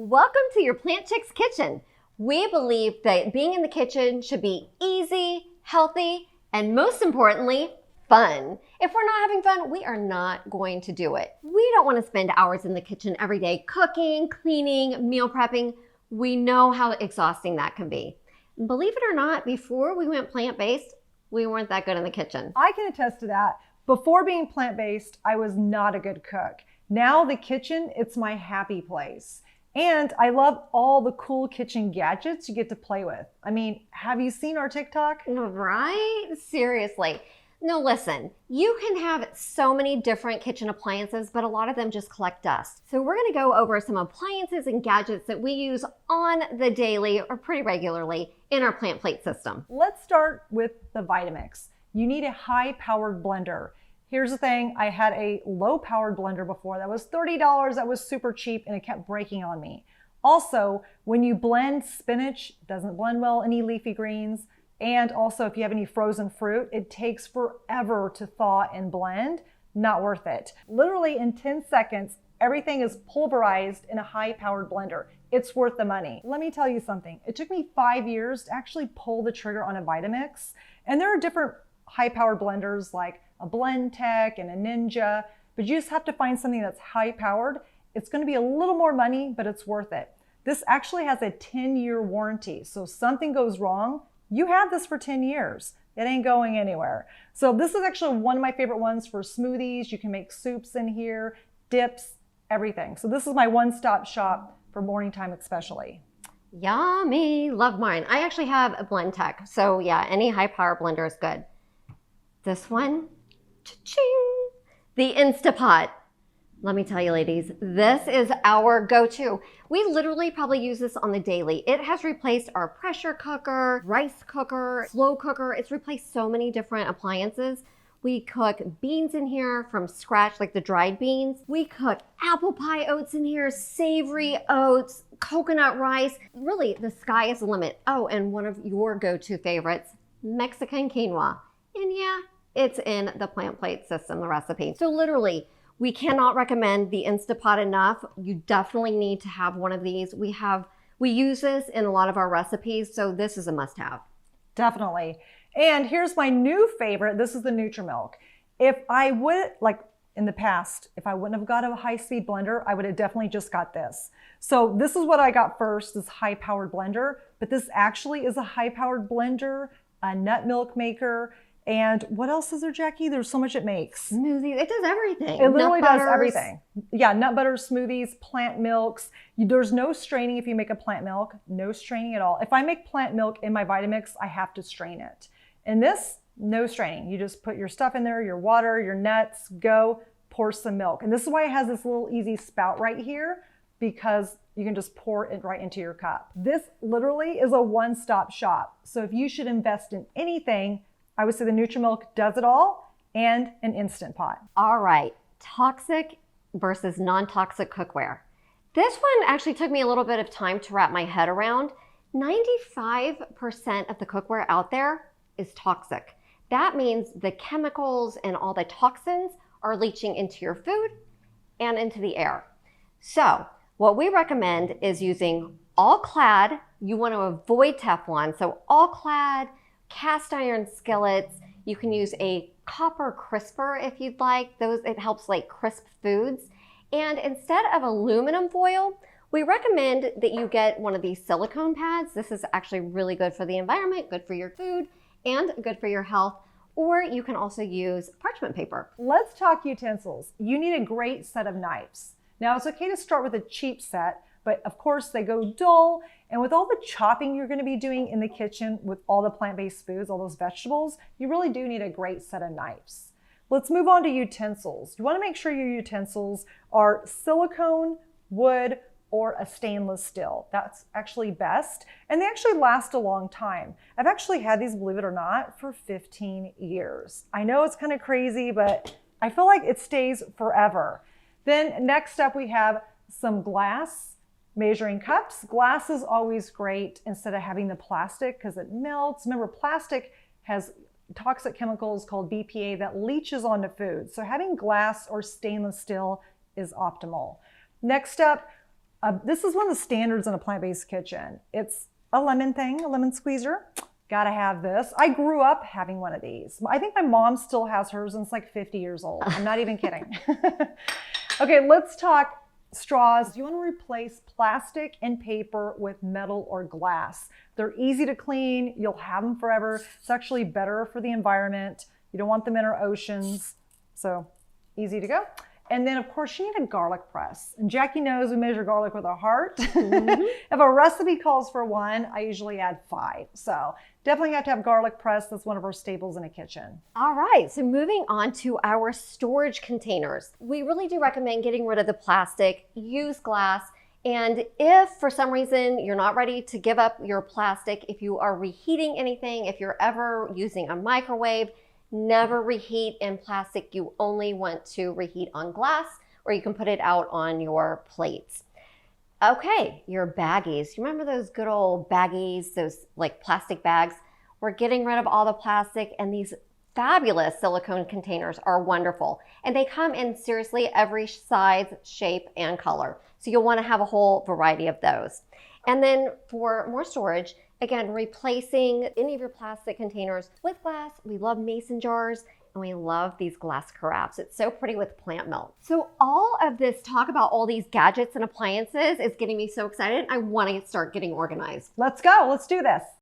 Welcome to your Plant Chicks kitchen. We believe that being in the kitchen should be easy, healthy, and most importantly, fun. If we're not having fun, we are not going to do it. We don't want to spend hours in the kitchen every day cooking, cleaning, meal prepping. We know how exhausting that can be. Believe it or not, before we went plant-based, we weren't that good in the kitchen. I can attest to that. Before being plant-based, I was not a good cook. Now the kitchen, it's my happy place. And I love all the cool kitchen gadgets you get to play with. I mean, have you seen our TikTok? Right? Seriously. No, listen, you can have so many different kitchen appliances, but a lot of them just collect dust. So we're gonna go over some appliances and gadgets that we use on the daily or pretty regularly in our plant plate system. Let's start with the Vitamix. You need a high-powered blender. Here's the thing, I had a low-powered blender before that was $30, that was super cheap, and it kept breaking on me. Also, when you blend spinach, it doesn't blend well any leafy greens. And also, if you have any frozen fruit, it takes forever to thaw and blend. Not worth it. Literally in 10 seconds, everything is pulverized in a high-powered blender. It's worth the money. Let me tell you something. It took me 5 years to actually pull the trigger on a Vitamix. And there are different high-powered blenders like a Blend Tech and a Ninja, but you just have to find something that's high-powered. It's gonna be a little more money, but it's worth it. This actually has a 10-year warranty. So if something goes wrong, you have this for 10 years. It ain't going anywhere. So this is actually one of my favorite ones for smoothies. You can make soups in here, dips, everything. So this is my one-stop shop for morning time especially. Yummy, love mine. I actually have a Blend Tech. So yeah, any high power blender is good. This one, cha-ching, the Instapot. Let me tell you ladies, this is our go-to. We literally probably use this on the daily. It has replaced our pressure cooker, rice cooker, slow cooker. It's replaced so many different appliances. We cook beans in here from scratch, like the dried beans. We cook apple pie oats in here, savory oats, coconut rice. Really, the sky is the limit. Oh, and one of your go-to favorites, Mexican quinoa. And yeah, it's in the plant plate system, the recipe. So literally, we cannot recommend the Instapot enough. You definitely need to have one of these. We use this in a lot of our recipes, so this is a must-have. Definitely. And here's my new favorite. This is the Nutri-Milk. If I would, like in the past, if I wouldn't have got a high-speed blender, I would have definitely just got this. So this is what I got first, this high-powered blender, but this actually is a high-powered blender, a nut milk maker. And what else is there, Jackie? There's so much it makes. Smoothies, it does everything. It literally does everything. Yeah, nut butter, smoothies, plant milks. There's no straining if you make a plant milk, no straining at all. If I make plant milk in my Vitamix, I have to strain it. In this, no straining. You just put your stuff in there, your water, your nuts, go, pour some milk. And this is why it has this little easy spout right here, because you can just pour it right into your cup. This literally is a one-stop shop. So if you should invest in anything, I would say the Nutri-Milk does it all, and an Instant Pot. All right, toxic versus non-toxic cookware. This one actually took me a little bit of time to wrap my head around. 95% of the cookware out there is toxic. That means the chemicals and all the toxins are leaching into your food and into the air. So what we recommend is using all-clad. You want to avoid Teflon, so all-clad, cast iron skillets. You can use a copper crisper if you'd like. It helps like crisp foods. And instead of aluminum foil, we recommend that you get one of these silicone pads. This is actually really good for the environment, good for your food, and good for your health. Or you can also use parchment paper. Let's talk utensils. You need a great set of knives. Now it's okay to start with a cheap set, but of course they go dull. And with all the chopping you're gonna be doing in the kitchen with all the plant-based foods, all those vegetables, you really do need a great set of knives. Let's move on to utensils. You wanna make sure your utensils are silicone, wood, or a stainless steel. That's actually best. And they actually last a long time. I've actually had these, believe it or not, for 15 years. I know it's kind of crazy, but I feel like it stays forever. Then next up we have some glass measuring cups. Glass is always great instead of having the plastic because it melts. Remember, plastic has toxic chemicals called BPA that leaches onto food. So having glass or stainless steel is optimal. Next up, This is one of the standards in a plant-based kitchen. It's a lemon thing, a lemon squeezer. Gotta have this. I grew up having one of these. I think my mom still has hers and it's like 50 years old. I'm not even kidding. Okay, let's talk straws. You want to replace plastic and paper with metal or glass. They're easy to clean. You'll have them forever. It's actually better for the environment. You don't want them in our oceans. So easy to go. And then, of course, you need a garlic press. And Jackie knows we measure garlic with a heart. If a recipe calls for 1, I usually add 5. So definitely have to have garlic press. That's one of our staples in a kitchen. All right, so moving on to our storage containers. We really do recommend getting rid of the plastic, use glass. And if for some reason you're not ready to give up your plastic, if you are reheating anything, if you're ever using a microwave, never reheat in plastic. You only want to reheat on glass, or you can put it out on your plates. Okay, your baggies. You remember those good old baggies, those like plastic bags? We're getting rid of all the plastic, and these fabulous silicone containers are wonderful. And they come in seriously every size, shape, and color. So you'll want to have a whole variety of those. And then for more storage, again, replacing any of your plastic containers with glass. We love mason jars, and we love these glass carafes. It's so pretty with plant milk. So all of this talk about all these gadgets and appliances is getting me so excited. I want to start getting organized. Let's go. Let's do this.